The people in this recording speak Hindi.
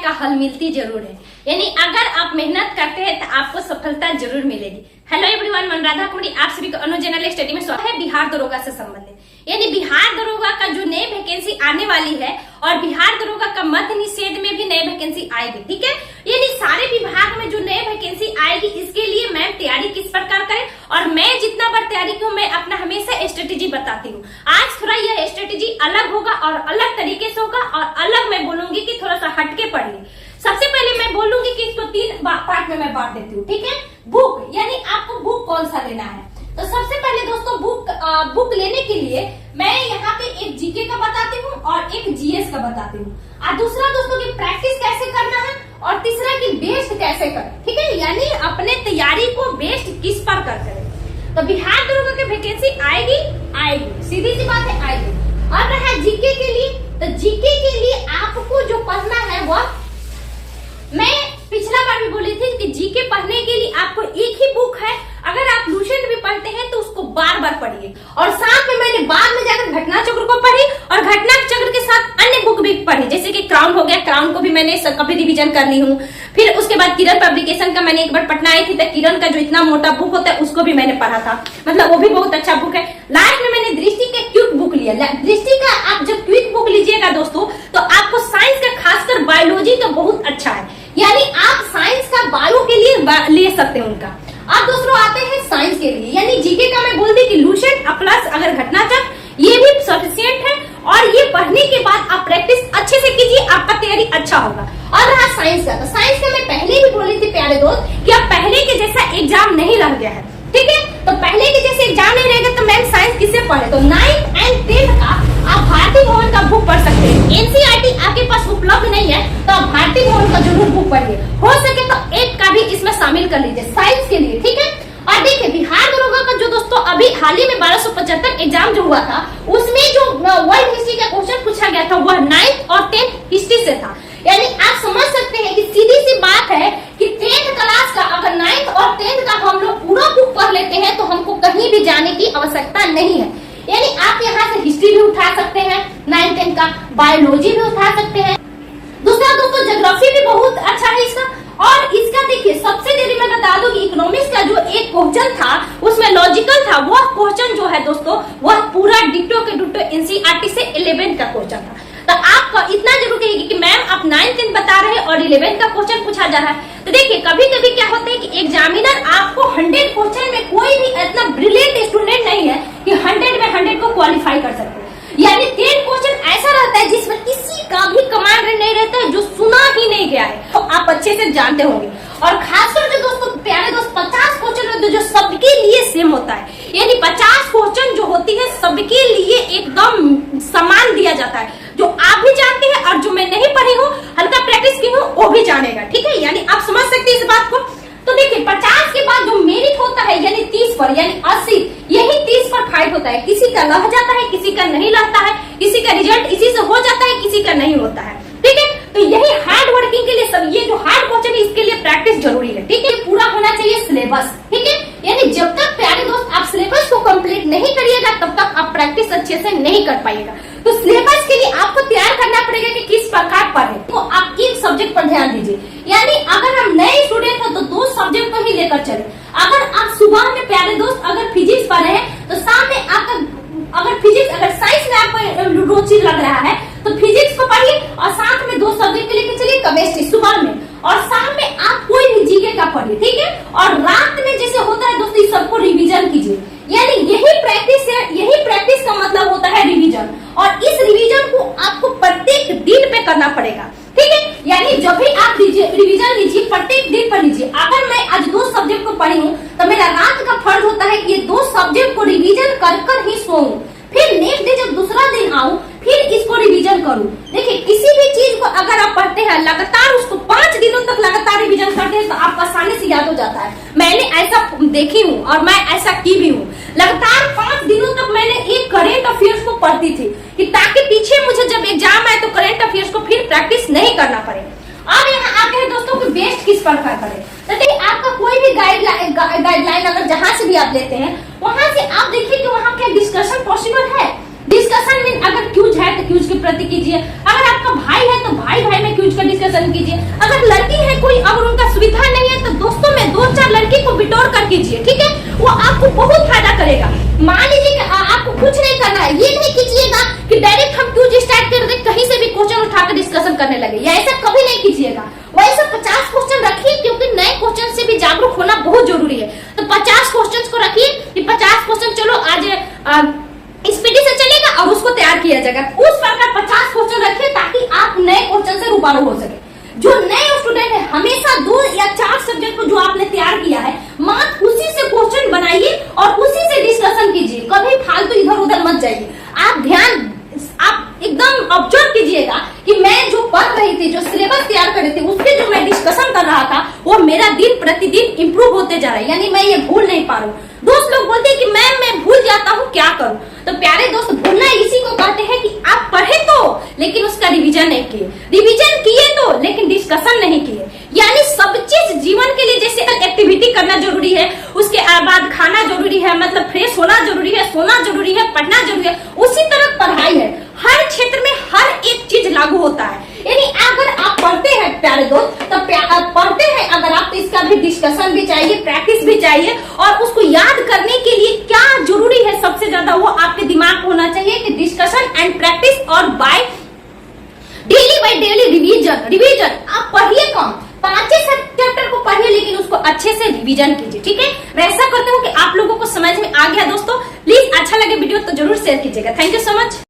का हल मिलती जरूर है। यानी अगर आप मेहनत करते हैं तो आपको सफलता जरूर मिलेगी। हेलो एवरीवन, मैं राधा कुमारी आप सभी को अनु जनरल स्टडी में स्वागत है। बिहार दरोगा से संबंधित यानी बिहार दरोगा का जो नई वैकेंसी आने वाली है और बिहार दरोगा का मध्य निषेध में भी नई वैकेंसी आएगी। ठीक है, यानी सारे विभाग में जो नई वैकेंसी आएगी इसके लिए मैम तैयारी किस प्रकार करें, और मैं जितना बार तैयारी की हूँ मैं अपना हमेशा स्ट्रेटेजी बताती हूँ। आज थोड़ा यह स्ट्रेटेजी अलग होगा और अलग तरीके से होगा और अलग मैं बोलूंगी कि थोड़ा सा हटके पढ़िए। सबसे पहले मैं बोलूंगी कि इसको 3 पार्ट में मैं बांट देती हूँ। ठीक है, बुक यानी आपको बुक कौन सा लेना है। तो सबसे पहले दोस्तों बुक लेने के लिए मैं यहाँ पे एक जीके का बताती हूँ और एक जीएस का बताती हूँ, और दूसरा दोस्तों की प्रैक्टिस कैसे करना है, और तीसरा की बेस्ट कैसे करें। ठीक है, यानी अपने तैयारी को बेस्ट किस पर कर करें। तो बिहार दरोगा की वैकेंसी आएगी, सीधी सी बात है, आएगी। और रहा जीके के लिए, तो जीके के लिए आपको जो पढ़ना है वह मैं पिछला बार भी बोली थी कि जीके पढ़ने के लिए आपको एक ही बुक है। अगर आप लूसेंट भी पढ़ते हैं तो उसको बार बार पढ़िए, और साथ में मैंने बाद में जाकर घटना चक्र को पढ़ी और घटना चक्र के साथ अन्य बुक भी पढ़ी, जैसे कि क्राउन हो गया, क्राउन को भी मैंने कभी रिवीजन कर ली हूँ। फिर उसके बाद किरण पब्लिकेशन का मैंने एक बार पटना आई थी तो किरण का जो इतना मोटा बुक होता है उसको भी मैंने पढ़ा था, मतलब वो भी बहुत अच्छा बुक है। लास्ट में मैंने दृष्टि का क्विक बुक लिया। दृष्टि का आप जब क्विक बुक लीजिएगा दोस्तों तो आपको साइंस का खासकर बायोलॉजी का बहुत अच्छा है, यानी आप साइंस का बायो के लिए ले सकते हैं उनका। अब दूसरों आते हैं साइंस के लिए, यानी जीके का मैं बोल दी कि लूसेंट प्लस अगर घटना चक्र ये भी सफिशिएंट है, और ये पढ़ने के बाद आप प्रैक्टिस अच्छे से कीजिए, आपका तैयारी अच्छा होगा। और रहा साइंस का, तो साइंस का मैं पहले भी बोली थी प्यारे दोस्त कि अब पहले के जैसा एग्जाम नहीं रह गया है। ठीक है, तो पहले के जैसे एग्जाम नहीं रहेगा तो मैम साइंस किससे पढ़े, तो 9th and 10th का आप भारती भवन का बुक पढ़ सकते हैं। एनसीईआरटी आपके पास उपलब्ध नहीं है तो आप भारती भवन का जरूर बुक पढ़िए, हो सके तो एक का भी इसमें शामिल कर लीजिए साइंस के लिए। ठीक है, और देखिए बिहार दरोगा का जो दोस्तों अभी हाल ही में 1275 एग्जाम जो हुआ था उसमें जो वर्ल्ड हिस्ट्री का क्वेश्चन पूछा गया था वह 9th और 10th हिस्ट्री से था। यानी आप समझ सकते हैं कि सीधी सी बात है कि 10th क्लास का अगर 9th और 10th का हम लोग पूरा बुक पढ़ लेते हैं तो हमको कहीं भी जाने की आवश्यकता नहीं है। यानी आप यहाँ से हिस्ट्री भी उठा सकते हैं 9th 10th का, बायोलॉजी भी उठा सकते हैं। दूसरा दोस्तों ज्योग्राफी भी बहुत अच्छा है इसका, और इसका देखिए सबसे जल्दी मैं बता दूं कि इकोनॉमिक्स का जो एक क्वेश्चन था उसमें लॉजिकल था, वह क्वेश्चन जो है दोस्तों वह पूरा डिट्टो के डिट्टो एनसीईआरटी से 11th का क्वेश्चन था। तो आपको इतना जरूर कहेगी कि मैम आप 9th 10th बता रहे हैं और 11th का क्वेश्चन पूछा जा रहा है। तो देखिए कभी कभी क्या होता है कि एग्जामिनर आपको 100 क्वेश्चन में कोई भी इतना ब्रिलियंट स्टूडेंट नहीं है कि 100 में 100 को क्वालिफाई कर सकते, यानी 10 क्वेश्चन ऐसा रहता है जिसमें किसी का भी कमांड नहीं रहता है, जो सुना ही नहीं गया है, तो आप अच्छे से जानते होंगे। और खासकर जो दोस्तों प्यारे दोस्त 50 क्वेश्चन होते हैं जो सबके लिए सेम होता है, यानी 50 क्वेश्चन जो होती है सबके लिए एकदम समान दिया जाता है, जो आप भी जानते हैं और जो मैं नहीं पढ़ी हूँ हल्का प्रैक्टिस की हूँ वो भी जानेगा। ठीक है, यानी आप समझ सकते हैं इस बात को। तो देखिए 50 के बाद जो मेरिट होता है यानी 30 पर, यानी 80, यही 30 पर फाइट होता है। किसी का लह जाता है, किसी का नहीं लगता है, किसी का रिजल्ट इसी से हो जाता है, किसी का नहीं होता है। ठीक है, तो यही हार्ड वर्किंग के लिए सब ये जो हार्ड क्वेश्चन है इसके लिए प्रैक्टिस जरूरी है। ठीक है, पूरा होना चाहिए सिलेबस। ठीक है, यानी जब तक प्यारे दोस्त आप सिलेबस को कंप्लीट नहीं करिएगा तब तक आप प्रैक्टिस अच्छे से नहीं कर पाइएगा। तो सिलेबस के लिए आपको तैयार करना पड़ेगा कि किस प्रकार पढ़े, तो आप एक सब्जेक्ट पर ध्यान दीजिए। यानी अगर हम नए स्टूडेंट हैं तो 2 सब्जेक्ट को ही लेकर चले। अगर आप सुबह में प्यारे दोस्त अगर फिजिक्स पढ़ रहे हैं तो शाम में आपका अगर फिजिक्स अगर साइंस में आपको रुचि लग रहा है तो फिजिक्स को पढ़िए, और साथ में 2 सब्जेक्ट लेके चलिए केमिस्ट्री सुबह में, और शाम में आप कोई भी जीके का पढ़िए। ठीक है, और रात में जैसे होता है दोस्तों सबको रिवीजन कीजिए, यानी यही प्रैक्टिस है, यही प्रैक्टिस का मतलब होता है रिवीजन, और इस रिवीजन को आपको प्रत्येक दिन पे करना पड़ेगा। ठीक है, यानी जब भी आप रिवीजन लीजिए प्रत्येक दिन पर लीजिए। अगर मैं आज 2 सब्जेक्ट को पढ़ी हूँ तो मेरा रात का फर्ज होता है कि ये 2 सब्जेक्ट को रिवीजन कर ही सोऊं, फिर नेक्स्ट डे जब दूसरा दिन आऊं फिर इसको रिवीजन करूं। देखिए किसी भी चीज को अगर आप पढ़ते हैं लगातार उसको 5 दिनों तक लगातार रिवीजन करते हैं तो आपको आसानी से याद हो जाता है। मैंने ऐसा देखी हूँ और मैं ऐसा की भी हूँ। लगातार 5 दिनों तक मैंने एक करेंट अफेयर्स को पढ़ती थी कि ताकि पीछे मुझे जब एग्जाम आए तो करेंट अफेयर्स को फिर प्रैक्टिस नहीं करना पड़े। अब यहाँ आते हैं दोस्तों कि बेस्ट किस प्रकार करें। तो देखिए आपका कोई भी गाइडलाइन अगर जहां से भी आप लेते हैं वहां से आप देखिए कि वहां क्या डिस्कशन पॉसिबल है। डिस्कशन में अगर क्यूज है तो क्यूज के प्रति कीजिए, अगर आपका भाई है तो भाई भाई में क्यूज का डिस्कशन कीजिए, कोई अगर उनका सुविधा नहीं है तो दोस्तों में 2-4 लड़की को बिटोर कर कीजिए, ठीक है, वो आपको बहुत फायदा करेगा। मान लीजिए कि आपको कुछ नहीं करना है, ये नहीं कीजिएगा कि डायरेक्ट हम क्यों स्टार्ट कर दे, कहीं से भी क्वेश्चन उठाकर डिस्कशन करने लगे, या ऐसा कभी नहीं कीजिएगा। वैसे 50 क्वेश्चन रखिए, क्योंकि नए क्वेश्चन से भी जागरूक होना बहुत जरूरी है। तो 50 क्वेश्चन को रखिए कि 50 क्वेश्चन चलो आज स्पीडी से चलेगा और उसको तैयार किया जाएगा। उस प्रकार 50 क्वेश्चन रखिए ताकि आप नए क्वेश्चन से रूबरू हो सके। जो नए स्टूडेंट है हमेशा 2 या 4 सब्जेक्ट को जो आपने तैयार किया है मात्र उसी से क्वेश्चन बनाइए और उसी से डिस्कशन कीजिए, कभी फालतू इधर उधर मत जाइए। आप एकदम ऑब्जर्व कीजिएगा कि मैं जो पढ़ रही थी, जो सिलेबस तैयार कर रही थी, उसके जो मैं डिस्कशन कर रहा था वो मेरा दिन प्रतिदिन इंप्रूव होते जा रहा है, यानी मैं ये भूल नहीं पा रहा हूँ। दोस्त लोग बोलते हैं कि मैम मैं भूल जाता हूँ, क्या करूँ? तो प्यारे दोस्त, भूलना इसी को कहते हैं कि आप पढ़े तो लेकिन उसका रिवीजन नहीं किए, रिवीजन किए तो लेकिन डिस्कशन नहीं किए। यानी सब चीज जीवन के लिए, जैसे एक्टिविटी करना जरूरी है, उसके बाद खाना जरूरी है, मतलब फ्रेश होना जरूरी है, सोना जरूरी है, पढ़ना जरूरी है, उसी तरह पढ़ाई है। हर क्षेत्र में हर एक चीज लागू होता है। यानी अगर आप पढ़ते हैं प्यारे दोस्त, तो पढ़ते हैं अगर आप, तो इसका भी डिस्कशन भी चाहिए, प्रैक्टिस भी चाहिए, और उसको याद करने के लिए क्या जरूरी है सबसे ज्यादा, वो आपके दिमाग में होना चाहिए कि डिस्कशन एंड प्रैक्टिस और बाय डेली रिवीजन। आप पढ़िए कम, 5 चैप्टर को पढ़िए लेकिन उसको अच्छे से रिवीजन कीजिए, ठीक है। मैं ऐसा करती हूँ कि आप लोगों को समझ में आ गया। दोस्तों प्लीज अच्छा लगे वीडियो तो जरूर शेयर कीजिएगा। Thank you so much.